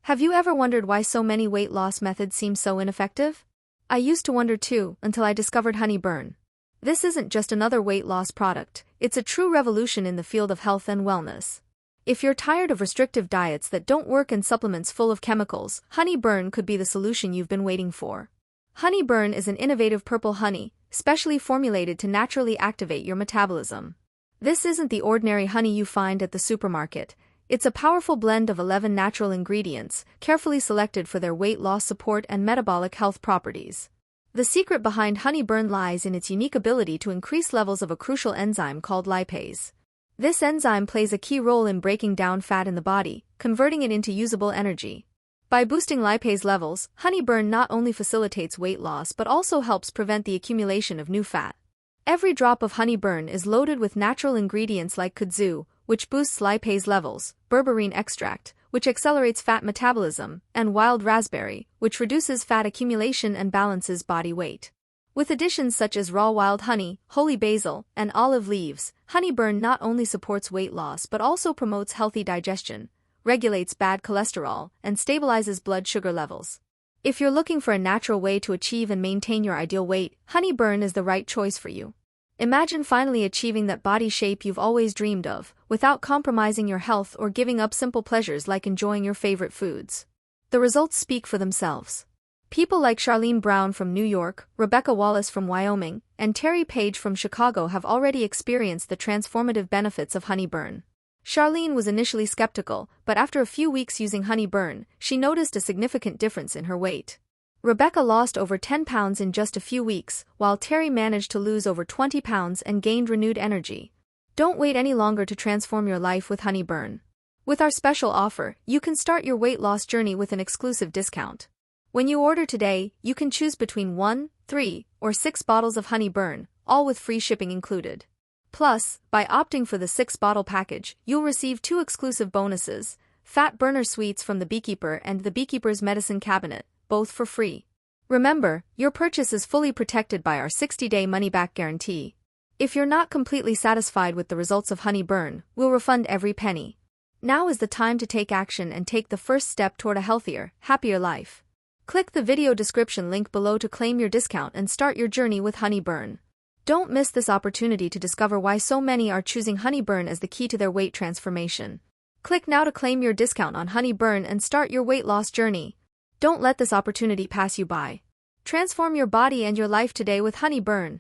Have you ever wondered why so many weight loss methods seem so ineffective? I used to wonder too, until I discovered Honey Burn. This isn't just another weight loss product, it's a true revolution in the field of health and wellness. If you're tired of restrictive diets that don't work and supplements full of chemicals, Honey Burn could be the solution you've been waiting for. Honey Burn is an innovative purple honey, specially formulated to naturally activate your metabolism. This isn't the ordinary honey you find at the supermarket. It's a powerful blend of 11 natural ingredients, carefully selected for their weight loss support and metabolic health properties. The secret behind Honey Burn lies in its unique ability to increase levels of a crucial enzyme called lipase. This enzyme plays a key role in breaking down fat in the body, converting it into usable energy. By boosting lipase levels, Honey Burn not only facilitates weight loss but also helps prevent the accumulation of new fat. Every drop of Honey Burn is loaded with natural ingredients like kudzu, which boosts lipase levels, berberine extract, which accelerates fat metabolism, and wild raspberry, which reduces fat accumulation and balances body weight. With additions such as raw wild honey, holy basil, and olive leaves, Honey Burn not only supports weight loss but also promotes healthy digestion, regulates bad cholesterol, and stabilizes blood sugar levels. If you're looking for a natural way to achieve and maintain your ideal weight, Honey Burn is the right choice for you. Imagine finally achieving that body shape you've always dreamed of, without compromising your health or giving up simple pleasures like enjoying your favorite foods. The results speak for themselves. People like Charlene Brown from New York, Rebecca Wallace from Wyoming, and Terry Page from Chicago have already experienced the transformative benefits of Honey Burn. Charlene was initially skeptical, but after a few weeks using Honey Burn, she noticed a significant difference in her weight. Rebecca lost over 10 pounds in just a few weeks, while Terry managed to lose over 20 pounds and gained renewed energy. Don't wait any longer to transform your life with Honey Burn. With our special offer, you can start your weight loss journey with an exclusive discount. When you order today, you can choose between 1, 3, or 6 bottles of Honey Burn, all with free shipping included. Plus, by opting for the 6-bottle package, you'll receive 2 exclusive bonuses: Fat Burner Sweets from the Beekeeper and the Beekeeper's Medicine Cabinet, both for free. Remember, your purchase is fully protected by our 60-day money-back guarantee. If you're not completely satisfied with the results of Honey Burn, we'll refund every penny. Now is the time to take action and take the first step toward a healthier, happier life. Click the video description link below to claim your discount and start your journey with Honey Burn. Don't miss this opportunity to discover why so many are choosing Honey Burn as the key to their weight transformation. Click now to claim your discount on Honey Burn and start your weight loss journey. Don't let this opportunity pass you by. Transform your body and your life today with Honey Burn.